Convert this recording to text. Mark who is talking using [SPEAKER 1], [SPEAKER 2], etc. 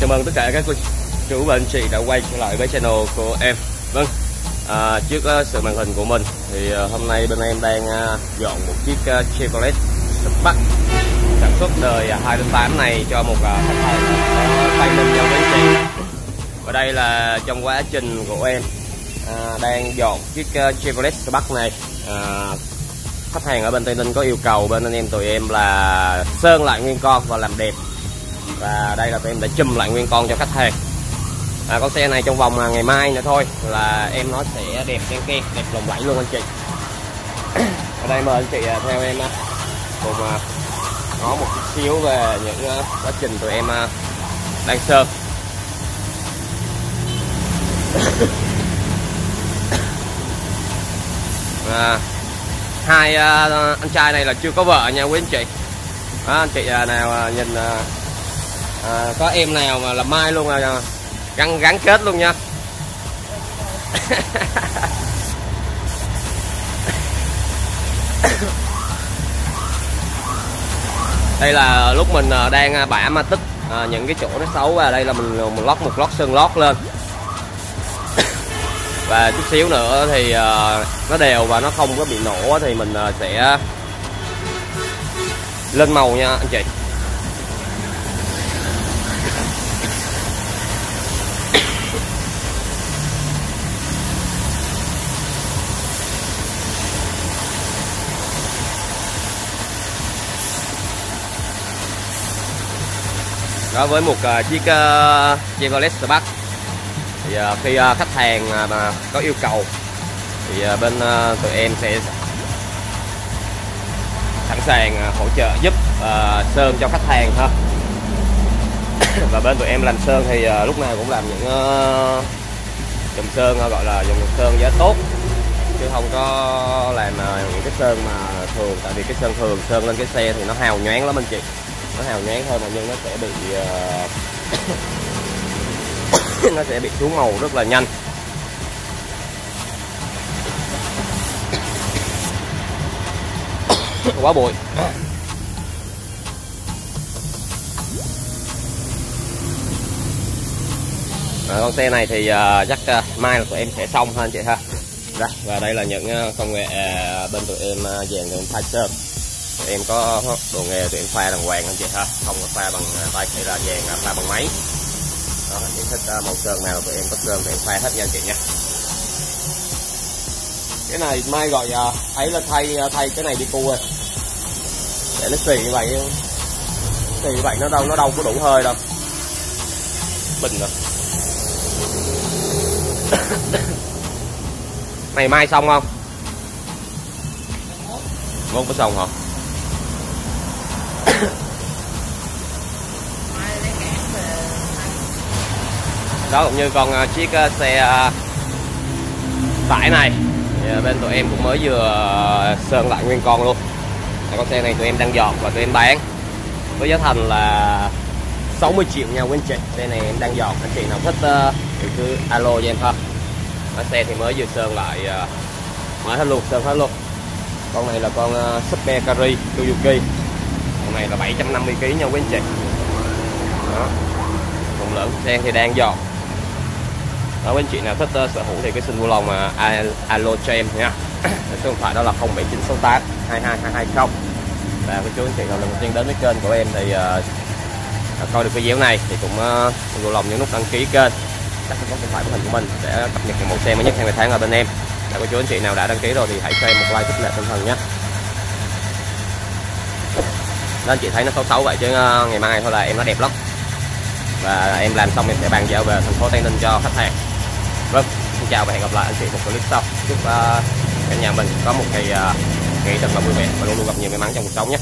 [SPEAKER 1] Chào mừng tất cả các cô chú và anh chị đã quay trở lại với channel của em. Vâng, trước sự màn hình của mình thì hôm nay bên em đang dọn một chiếc Chevrolet Spark sản xuất đời 2.8 này cho một khách hàng ở Tây Ninh nha quý anh chị. Và đây là trong quá trình của em đang dọn chiếc Chevrolet Spark này. Khách hàng ở bên Tây Ninh có yêu cầu bên anh em tụi em là sơn lại nguyên con và làm đẹp, và đây là tụi em đã chùm lại nguyên con cho khách hàng. Con xe này trong vòng ngày mai nữa thôi là em nó sẽ đẹp đen keng, đẹp lộng lẫy luôn anh chị. Ở đây mời anh chị theo em cùng nói một chút xíu về những quá trình tụi em đang sơn. Hai anh trai này là chưa có vợ nha quý anh chị. Anh chị nào nhìn có em nào mà làm mai luôn là gắn kết luôn nha. Đây là lúc mình đang bả ma tích những cái chỗ nó xấu, và đây là mình một lót sơn lót lên. Và chút xíu nữa thì nó đều và nó không có bị nổ thì mình sẽ lên màu nha anh chị. Đó, với một chiếc Chevrolet Spark thì khi khách hàng mà có yêu cầu thì bên tụi em sẽ sẵn sàng hỗ trợ giúp sơn cho khách hàng ha. Và bên tụi em làm sơn thì lúc nào cũng làm những dòng sơn gọi là dòng sơn giá tốt, chứ không có làm những cái sơn mà thường, tại vì cái sơn thường sơn lên cái xe thì nó hào nhoáng lắm anh chị. Nó hào nhoáng thôi mà nhưng nó sẽ bị nó sẽ bị xuống màu rất là nhanh. Quá bụi. Con xe này thì chắc mai là tụi em sẽ xong ha anh chị ha. Và đây là những công nghệ bên tụi em dàn tụi em pha sơn. Tụi em có đồ nghề tụi em pha đàng hoàng anh chị ha, không có pha bằng tay hay là dàn pha bằng máy. Đó, anh chị thích màu sơn nào tụi em có sơn tụi em pha hết nha anh chị nha. Cái này mai gọi ấy là thay cái này đi cu rồi, để nó xì như vậy, nó đâu có đủ hơi đâu, bình rồi. Này mai xong không? Mốt có xong hả? Đó, cũng như con chiếc xe tải này thì bên tụi em cũng mới vừa sơn lại nguyên con luôn. Con xe này tụi em đang dọn và tụi em bán với giá thành là 60 triệu nha quý anh chị. Xe này em đang dọn, anh chị nào thích thì cứ alo cho em ha. Xe thì mới vừa sơn lại mới hết luôn, sơn hết luôn. Con này là con Super Carry Suzuki. Con này là 750 kg nha quý anh chị. Đó, rộng lớn. Xe thì đang dọn. Đó, quý anh chị nào thích sở hữu thì cứ xin vui lòng alo cho em nha. Số điện thoại đó là 07968 22220. Và quý chú anh chị nào lần đầu tiên đến với kênh của em thì coi được video này thì cũng vui lòng nhấn nút đăng ký kênh, đặt số điện thoại của hình của mình để cập nhật những mẫu xe mới nhất theo ngày tháng ở bên em. Và quý chú anh chị nào đã đăng ký rồi thì hãy cho em một like khích lệ tinh thần nhé. Nên chị thấy nó xấu vậy chứ ngày mai thôi là em nó đẹp lắm. Và em làm xong em sẽ bàn giao về thành phố Tây Ninh cho khách hàng. Vâng, xin chào và hẹn gặp lại anh chị một clip sau. Chúc cả nhà mình có một ngày nghỉ thật là vui vẻ và luôn luôn gặp nhiều may mắn trong cuộc sống nhé.